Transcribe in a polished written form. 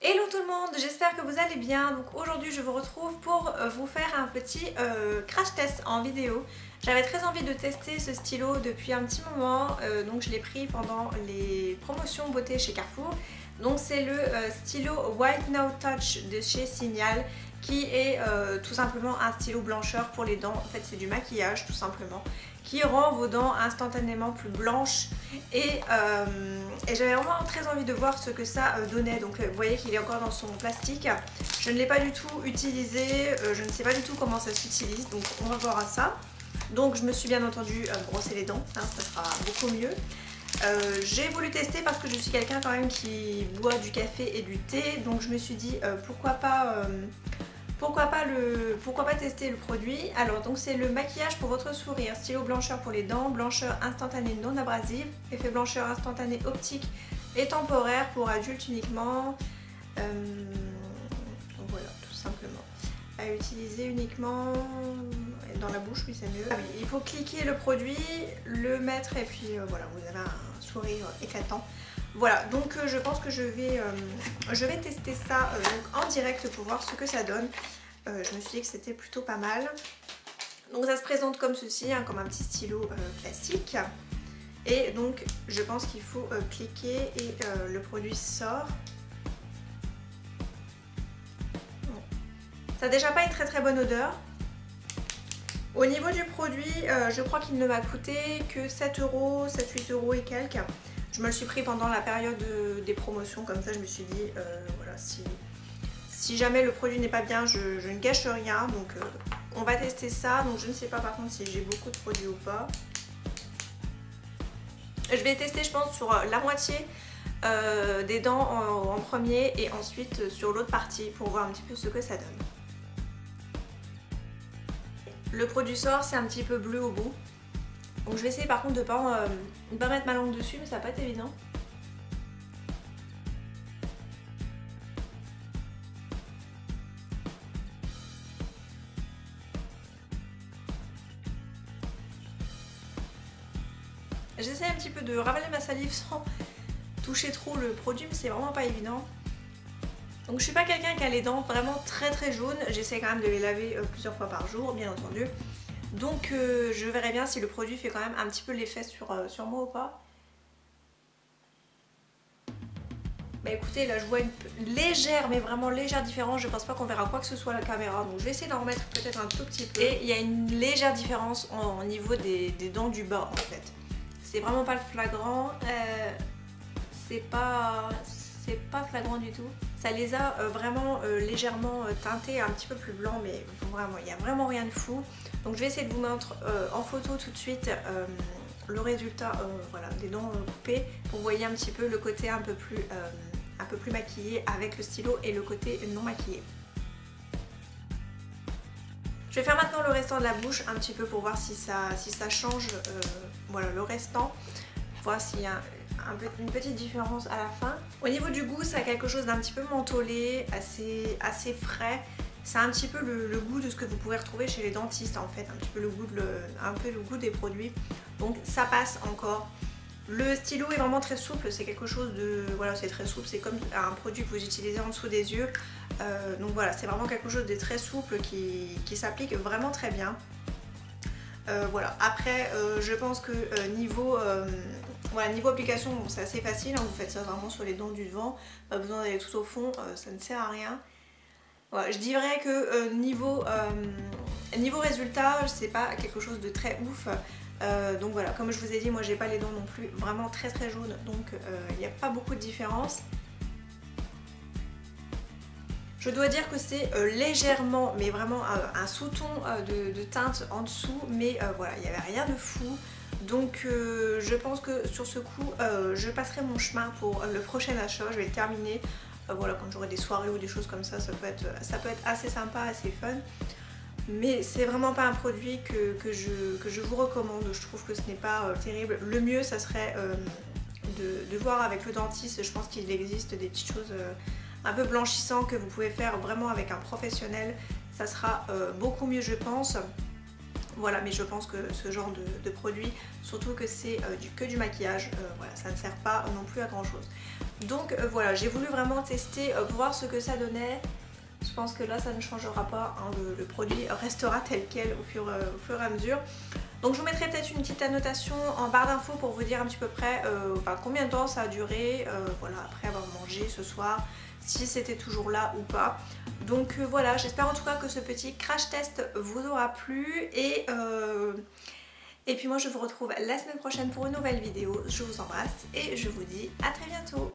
Hello tout le monde, j'espère que vous allez bien. Donc aujourd'hui je vous retrouve pour vous faire un petit crash test en vidéo. J'avais très envie de tester ce stylo depuis un petit moment, donc je l'ai pris pendant les promotions beauté chez Carrefour. Donc c'est le stylo White No Touch de chez Signal, qui est tout simplement un stylo blancheur pour les dents. En fait c'est du maquillage tout simplement, qui rend vos dents instantanément plus blanches et j'avais vraiment très envie de voir ce que ça donnait. Donc vous voyez qu'il est encore dans son plastique, je ne l'ai pas du tout utilisé, je ne sais pas du tout comment ça s'utilise, donc on va voir ça. Donc je me suis bien entendu brossé les dents, hein, ça sera beaucoup mieux. J'ai voulu tester parce que je suis quelqu'un quand même qui boit du café et du thé, donc je me suis dit pourquoi pas tester le produit. Alors donc c'est le maquillage pour votre sourire, stylo blancheur pour les dents, blancheur instantanée non abrasive, effet blancheur instantané optique et temporaire pour adultes uniquement. Donc voilà, tout simplement. À utiliser uniquement dans la bouche, oui c'est mieux. Ah oui, il faut cliquer le produit, le mettre et puis voilà, vous avez un sourire éclatant. Voilà, donc je pense que je vais tester ça donc en direct pour voir ce que ça donne. Je me suis dit que c'était plutôt pas mal. Donc ça se présente comme ceci, hein, comme un petit stylo classique. Et donc je pense qu'il faut cliquer et le produit sort. Bon. Ça n'a déjà pas une très bonne odeur. Au niveau du produit, je crois qu'il ne m'a coûté que 7 €, 7-8 € et quelques. Je me le suis pris pendant la période des promotions, comme ça je me suis dit, voilà, si jamais le produit n'est pas bien, je ne gâche rien. Donc on va tester ça. Donc je ne sais pas par contre si j'ai beaucoup de produits ou pas. Je vais tester je pense sur la moitié des dents en premier et ensuite sur l'autre partie pour voir un petit peu ce que ça donne. Le produit sort, c'est un petit peu bleu au bout. Donc je vais essayer par contre de ne pas mettre ma langue dessus, mais ça va pas être évident. J'essaie un petit peu de ravaler ma salive sans toucher trop le produit, mais c'est vraiment pas évident. Donc je suis pas quelqu'un qui a les dents vraiment très jaunes, j'essaie quand même de les laver plusieurs fois par jour, bien entendu. Donc je verrai bien si le produit fait quand même un petit peu l'effet sur moi ou pas. Bah écoutez, là je vois une légère, mais vraiment légère différence. Je pense pas qu'on verra quoi que ce soit à la caméra, donc je vais essayer d'en remettre peut-être un tout petit peu. Et il y a une légère différence au niveau des dents du bas en fait. C'est vraiment pas flagrant, c'est pas flagrant du tout. Ça les a vraiment légèrement teintés, un petit peu plus blancs, mais vraiment il n'y a vraiment rien de fou. Donc je vais essayer de vous mettre en photo tout de suite le résultat voilà, des dents coupées pour que vous voyez un petit peu le côté un peu plus maquillé avec le stylo et le côté non maquillé. Je vais faire maintenant le restant de la bouche un petit peu pour voir si ça change voilà, le restant, voir s'il y a une petite différence à la fin. Au niveau du goût, ça a quelque chose d'un petit peu mentholé, assez frais. C'est un petit peu le goût de ce que vous pouvez retrouver chez les dentistes en fait, un petit peu le goût des produits. Donc ça passe encore. Le stylo est vraiment très souple, c'est quelque chose de... Voilà, c'est très souple, c'est comme un produit que vous utilisez en dessous des yeux. Donc voilà, c'est vraiment quelque chose de très souple qui s'applique vraiment très bien. Voilà, après je pense que niveau application, bon, c'est assez facile, hein, vous faites ça vraiment sur les dents du devant, pas besoin d'aller tout au fond, ça ne sert à rien. Voilà, je dirais que niveau résultat, c'est pas quelque chose de très ouf. Donc voilà, comme je vous ai dit, moi j'ai pas les dents non plus vraiment très jaunes, donc il n'y a pas beaucoup de différence. Je dois dire que c'est légèrement, mais vraiment un sous-ton de teinte en dessous, mais voilà, il n'y avait rien de fou. Donc je pense que sur ce coup, je passerai mon chemin pour le prochain achat, je vais le terminer. Voilà, quand j'aurai des soirées ou des choses comme ça, ça peut être assez sympa, assez fun. Mais c'est vraiment pas un produit que je vous recommande, je trouve que ce n'est pas terrible. Le mieux, ça serait de voir avec le dentiste, je pense qu'il existe des petites choses un peu blanchissantes que vous pouvez faire vraiment avec un professionnel. Ça sera beaucoup mieux je pense. Voilà, mais je pense que ce genre de produit, surtout que c'est que du maquillage, voilà, ça ne sert pas non plus à grand chose. Donc voilà, j'ai voulu vraiment tester pour voir ce que ça donnait. Je pense que là ça ne changera pas, hein, le produit restera tel quel au fur et à mesure. Donc je vous mettrai peut-être une petite annotation en barre d'infos pour vous dire un petit peu près combien de temps ça a duré, voilà, après avoir mangé ce soir, si c'était toujours là ou pas. Donc voilà, j'espère en tout cas que ce petit crash test vous aura plu et puis moi je vous retrouve la semaine prochaine pour une nouvelle vidéo. Je vous embrasse et je vous dis à très bientôt.